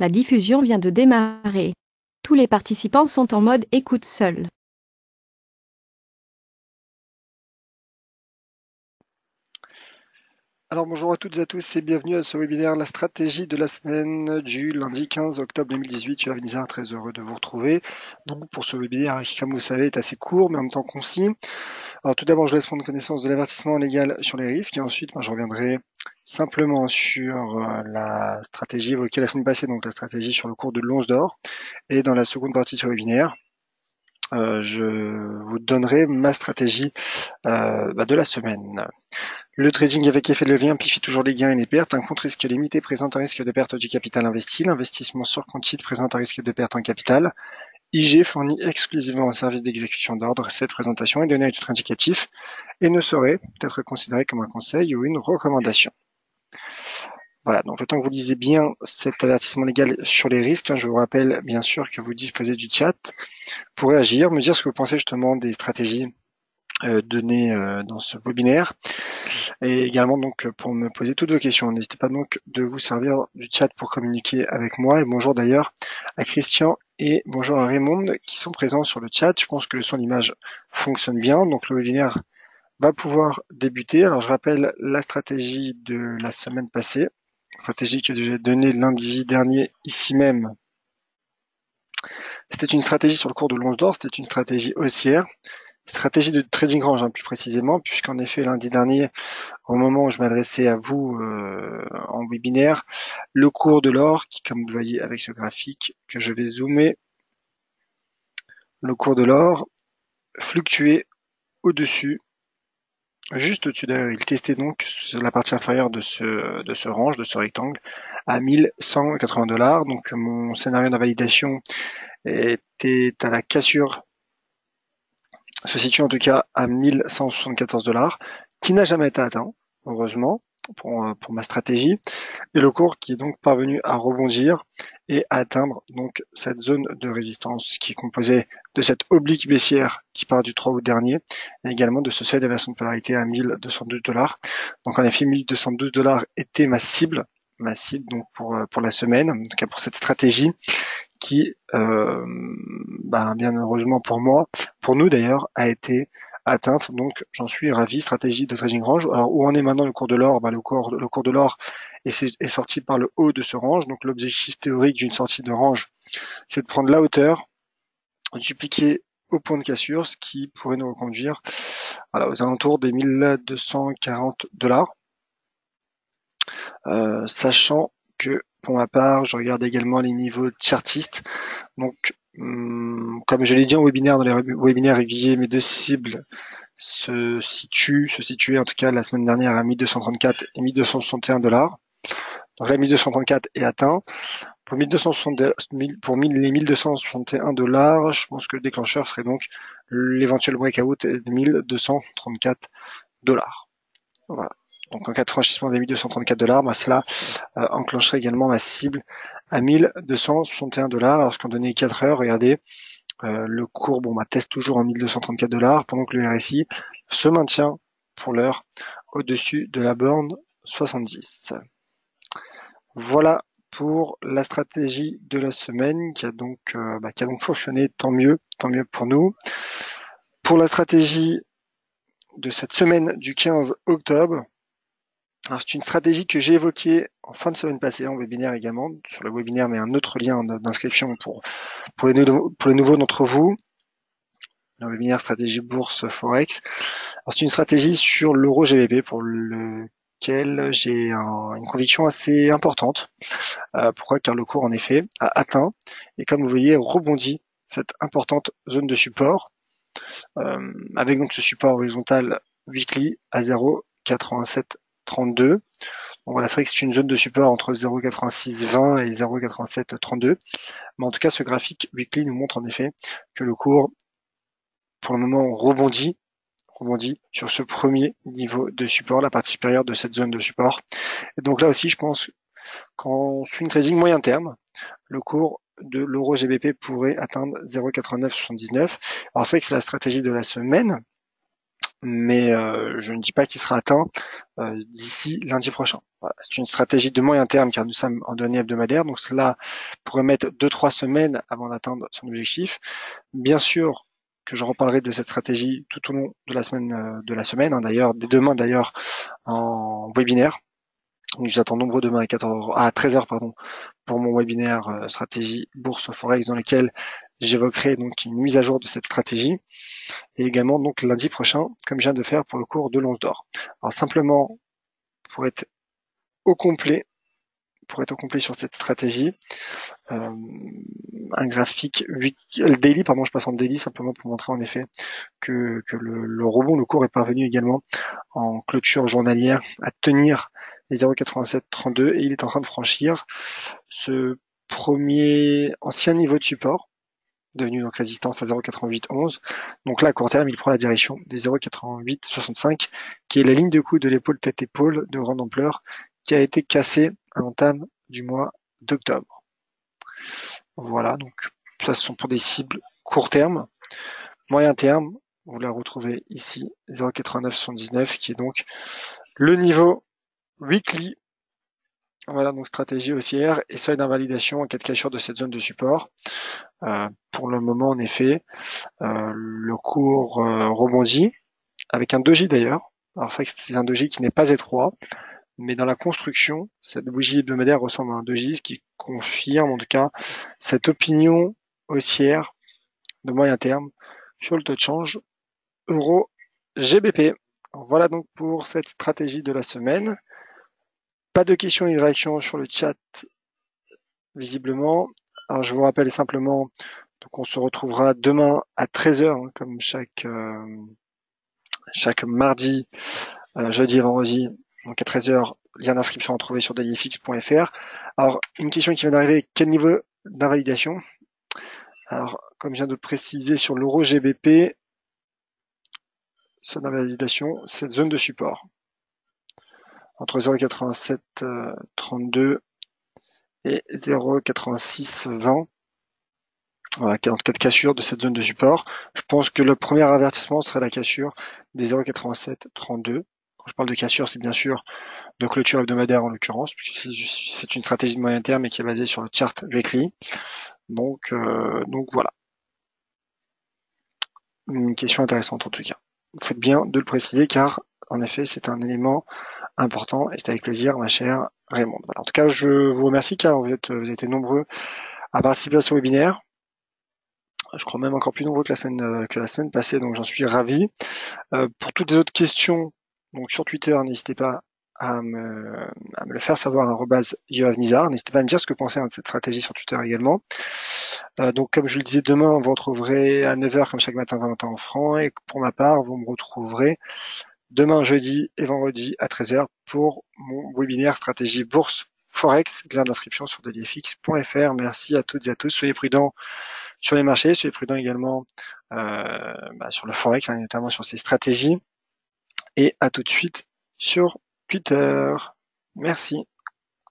La diffusion vient de démarrer. Tous les participants sont en mode écoute seul. Alors bonjour à toutes et à tous et bienvenue à ce webinaire La stratégie de la semaine du lundi 15 octobre 2018. Je suis Avenizar, très heureux de vous retrouver. Donc pour ce webinaire qui, comme vous savez, est assez court mais en même temps concis. Alors tout d'abord, je laisse prendre connaissance de l'avertissement légal sur les risques et ensuite je reviendrai simplement sur la stratégie évoquée la semaine passée, donc la stratégie sur le cours de l'once d'or. Et dans la seconde partie de ce webinaire, je vous donnerai ma stratégie de la semaine. Le trading avec effet de levier amplifie toujours les gains et les pertes. Un compte risque limité présente un risque de perte du capital investi. L'investissement sur compte titre présente un risque de perte en capital. IG fournit exclusivement un service d'exécution d'ordre. Cette présentation est donnée à titre indicatif et ne saurait être considérée comme un conseil ou une recommandation. Voilà, donc le temps que vous lisez bien cet avertissement légal sur les risques, je vous rappelle bien sûr que vous disposez du chat pour réagir, me dire ce que vous pensez justement des stratégies données dans ce webinaire. Et également donc pour me poser toutes vos questions. N'hésitez pas donc de vous servir du chat pour communiquer avec moi. Et bonjour d'ailleurs à Christian et bonjour à Raymond qui sont présents sur le chat. Je pense que le son d'image fonctionne bien. Donc le webinaire va pouvoir débuter. Alors je rappelle la stratégie de la semaine passée. Stratégie que j'ai donnée lundi dernier ici même. C'était une stratégie sur le cours de l'once d'or. C'était une stratégie haussière. Stratégie de trading range plus précisément, puisqu'en effet lundi dernier, au moment où je m'adressais à vous en webinaire, le cours de l'or, qui comme vous voyez avec ce graphique que je vais zoomer, le cours de l'or fluctuait au-dessus, juste au-dessus d'ailleurs, il testait donc sur la partie inférieure de ce range, de ce rectangle, à 1180 $. Donc mon scénario d'invalidation était à la cassure, se situe en tout cas à 1174 $, qui n'a jamais été atteint, heureusement, pour ma stratégie, et le cours qui est donc parvenu à rebondir et à atteindre donc cette zone de résistance qui est composée de cette oblique baissière qui part du 3 août dernier, et également de ce seuil d'inversion de polarité à 1212 $. Donc en effet, 1212 $ était ma cible donc pour la semaine, en tout cas pour cette stratégie qui, bien heureusement pour moi, pour nous d'ailleurs, a été atteinte. Donc j'en suis ravi. Stratégie de trading range. Alors où en est maintenant le cours de l'or? Le cours de l'or est sorti par le haut de ce range. Donc l'objectif théorique d'une sortie de range, c'est de prendre la hauteur, dupliquer au point de cassure, ce qui pourrait nous reconduire aux alentours des 1240 $. Sachant que pour ma part, je regarde également les niveaux chartistes. Donc, comme je l'ai dit en webinaire, dans les webinaires réguliers, mes deux cibles se situaient en tout cas la semaine dernière à 1234 et 1261 $. Donc là, 1234 est atteint. Pour les 1261 $, je pense que le déclencheur serait donc l'éventuel breakout de 1234 $. Voilà. Donc en cas de franchissement des 1234 $, cela enclencherait également ma cible à 1261 $. Lorsqu'on donnait 4 heures, regardez, le cours teste toujours en 1234 $, pendant que le RSI se maintient pour l'heure au-dessus de la borne 70. Voilà pour la stratégie de la semaine qui a donc fonctionné, tant mieux pour nous. Pour la stratégie de cette semaine du 15 octobre, alors c'est une stratégie que j'ai évoquée en fin de semaine passée, en webinaire également, sur le webinaire, mais un autre lien d'inscription pour les nouveaux d'entre vous, le webinaire stratégie bourse forex. Alors c'est une stratégie sur l'euro GBP pour lequel j'ai une conviction assez importante. Pourquoi? Car le cours en effet a atteint et comme vous voyez rebondit cette importante zone de support avec donc ce support horizontal weekly à 0,8732. Donc voilà, c'est vrai que c'est une zone de support entre 0,8620 et 0,8732. Mais en tout cas, ce graphique weekly nous montre en effet que le cours, pour le moment, rebondit sur ce premier niveau de support, la partie supérieure de cette zone de support. Et donc là aussi, je pense qu'en swing trading moyen terme, le cours de l'euro GBP pourrait atteindre 0,8979. Alors c'est vrai que c'est la stratégie de la semaine, mais je ne dis pas qu'il sera atteint d'ici lundi prochain. Voilà, c'est une stratégie de moyen terme car nous sommes en données hebdomadaires, donc cela pourrait mettre 2-3 semaines avant d'atteindre son objectif. Bien sûr que je reparlerai de cette stratégie tout au long de la semaine, hein, d'ailleurs, dès demain d'ailleurs en webinaire. Donc j'attends nombreux demain à 13h pardon, pour mon webinaire stratégie bourse forex dans lequel j'évoquerai donc une mise à jour de cette stratégie et également donc lundi prochain comme je viens de faire pour le cours de l'once d'or. Alors simplement pour être au complet sur cette stratégie, un graphique daily, pardon, je passe en daily simplement pour montrer en effet que le rebond, le cours est parvenu également en clôture journalière à tenir les 0,8732 et il est en train de franchir ce premier ancien niveau de support devenu donc résistance à 0,8811. Donc là, à court terme, il prend la direction des 0,8865 qui est la ligne de coup de l'épaule tête-épaule de grande ampleur qui a été cassée à l'entame du mois d'octobre. Voilà, donc ça ce sont pour des cibles court terme. Moyen terme, vous la retrouvez ici, 0,8979 qui est donc le niveau weekly. Voilà, donc stratégie haussière et seuil d'invalidation en cas de cassure de cette zone de support. Pour le moment, en effet, le cours rebondit avec un doji d'ailleurs. Alors c'est vrai que c'est un doji qui n'est pas étroit, mais dans la construction, cette bougie hebdomadaire ressemble à un doji, ce qui confirme en tout cas cette opinion haussière de moyen terme sur le taux de change euro GBP. Voilà donc pour cette stratégie de la semaine. Pas de questions ni de réactions sur le chat visiblement. Alors je vous rappelle simplement, donc on se retrouvera demain à 13h hein, comme chaque mardi, jeudi et vendredi, donc à 13h, lien d'inscription à trouver sur dailyfix.fr. Alors une question qui vient d'arriver, quel niveau d'invalidation? Alors comme je viens de préciser sur l'euro GBP, zone d'invalidation, cette zone de support entre 0,8732 et 0,8620. Voilà, en cas de cassure de cette zone de support. Je pense que le premier avertissement serait la cassure des 0,8732. Quand je parle de cassure, c'est bien sûr de clôture hebdomadaire en l'occurrence, puisque c'est une stratégie de moyen terme et qui est basée sur le chart weekly. Donc voilà. Une question intéressante en tout cas. Vous faites bien de le préciser car en effet c'est un élément important et c'est avec plaisir ma chère Raymond. Voilà. En tout cas je vous remercie car vous été nombreux à participer à ce webinaire. Je crois même encore plus nombreux que la semaine passée, donc j'en suis ravi. Pour toutes les autres questions, donc sur Twitter, n'hésitez pas à me le faire savoir, @yoavnizar. N'hésitez pas à me dire ce que vous pensez de cette stratégie sur Twitter également. Donc comme je le disais, demain, vous retrouverez à 9h comme chaque matin, Valentin en franc. Et pour ma part, vous me retrouverez demain, jeudi et vendredi à 13h pour mon webinaire stratégie bourse Forex. Lien d'inscription sur dailyfix.fr. Merci à toutes et à tous. Soyez prudents sur les marchés, soyez prudents également sur le Forex, hein, notamment sur ces stratégies. Et à tout de suite sur Twitter. Merci.